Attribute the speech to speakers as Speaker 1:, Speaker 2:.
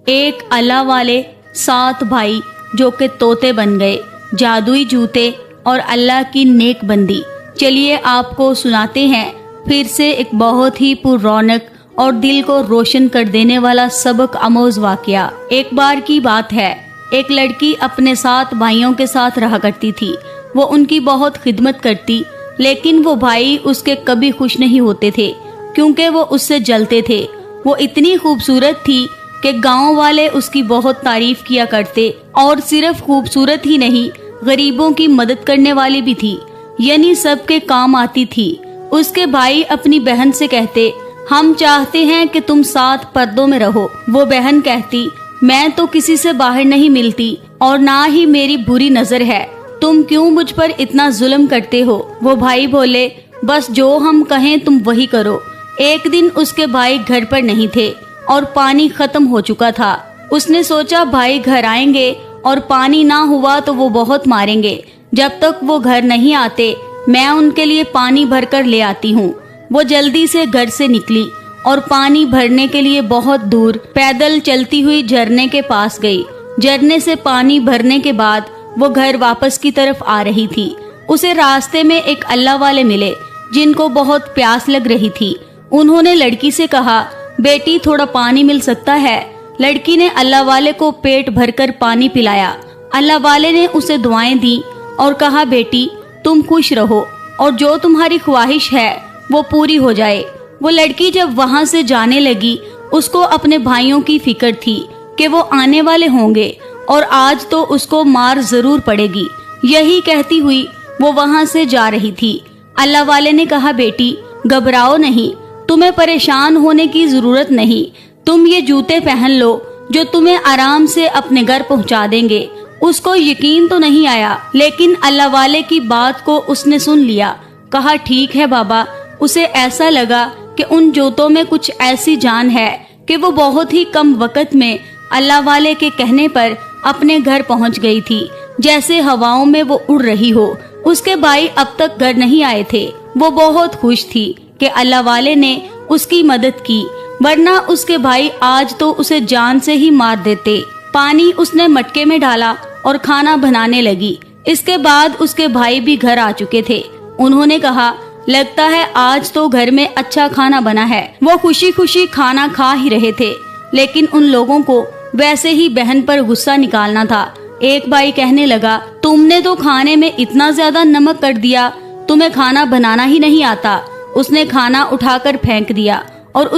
Speaker 1: ایک اللہ والے 7 بھائی جو کہ طوطے بن گئے، جادوئی جوتے اور اللہ کی نیک بندی۔ چلیے آپ کو سناتے ہیں پھر سے ایک بہت ہی پر رونق اور دل کو روشن کر دینے والا سبق آموز واقعہ۔ ایک بار کی بات ہے، ایک لڑکی اپنے 7 بھائیوں کے ساتھ رہا کرتی تھی۔ وہ ان کی بہت خدمت کرتی، لیکن وہ بھائی اس کے کبھی خوش نہیں ہوتے تھے کیونکہ وہ اس سے جلتے تھے۔ وہ اتنی خوبصورت تھی کہ گاؤں والے اس کی بہت تعریف کیا کرتے، اور صرف خوبصورت ہی نہیں، غریبوں کی مدد کرنے والی بھی تھی، یعنی سب کے کام آتی تھی۔ اس کے بھائی اپنی بہن سے کہتے، ہم چاہتے ہیں کہ تم 7 پردوں میں رہو۔ وہ بہن کہتی، میں تو کسی سے باہر نہیں ملتی اور نہ ہی میری بری نظر ہے، تم کیوں مجھ پر اتنا ظلم کرتے ہو؟ وہ بھائی بولے، بس جو ہم کہیں تم وہی کرو۔ ایک دن اس کے بھائی گھر پر نہیں تھے اور پانی ختم ہو چکا تھا۔ اس نے سوچا بھائی گھر آئیں گے اور پانی نہ ہوا تو وہ بہت ماریں گے، جب تک وہ گھر نہیں آتے میں ان کے لیے پانی بھر کر لے آتی ہوں۔ وہ جلدی سے گھر سے نکلی اور پانی بھرنے کے لیے بہت دور پیدل چلتی ہوئی جھرنے کے پاس گئی۔ جھرنے سے پانی بھرنے کے بعد وہ گھر واپس کی طرف آ رہی تھی۔ اسے راستے میں ایک اللہ والے ملے جن کو بہت پیاس لگ رہی تھی۔ انہوں نے لڑکی سے کہا، بیٹی تھوڑا پانی مل سکتا ہے؟ لڑکی نے اللہ والے کو پیٹ بھر کر پانی پلایا۔ اللہ والے نے اسے دعائیں دی اور کہا، بیٹی تم خوش رہو اور جو تمہاری خواہش ہے وہ پوری ہو جائے۔ وہ لڑکی جب وہاں سے جانے لگی، اس کو اپنے بھائیوں کی فکر تھی کہ وہ آنے والے ہوں گے اور آج تو اس کو مار ضرور پڑے گی۔ یہی کہتی ہوئی وہ وہاں سے جا رہی تھی۔ اللہ والے نے کہا، بیٹی گھبراؤ نہیں، تمہیں پریشان ہونے کی ضرورت نہیں، تم یہ جوتے پہن لو جو تمہیں آرام سے اپنے گھر پہنچا دیں گے۔ اس کو یقین تو نہیں آیا، لیکن اللہ والے کی بات کو اس نے سن لیا۔ کہا، ٹھیک ہے بابا۔ اسے ایسا لگا کہ ان جوتوں میں کچھ ایسی جان ہے کہ وہ بہت ہی کم وقت میں اللہ والے کے کہنے پر اپنے گھر پہنچ گئی تھی، جیسے ہواؤں میں وہ اڑ رہی ہو۔ اس کے بھائی اب تک گھر نہیں آئے تھے۔ وہ بہت خوش تھی کہ اللہ والے نے اس کی مدد کی، ورنہ اس کے بھائی آج تو اسے جان سے ہی مار دیتے۔ پانی اس نے مٹکے میں ڈالا اور کھانا بنانے لگی۔ اس کے بعد اس کے بھائی بھی گھر آ چکے تھے۔ انہوں نے کہا، لگتا ہے آج تو گھر میں اچھا کھانا بنا ہے۔ وہ خوشی خوشی کھانا کھا ہی رہے تھے، لیکن ان لوگوں کو ویسے ہی بہن پر غصہ نکالنا تھا۔ ایک بھائی کہنے لگا، تم نے تو کھانے میں اتنا زیادہ نمک کر دیا، تمہیں کھانا بنانا ہی نہیں آتا۔ اس نے کھانا اٹھا کر پھینک دیا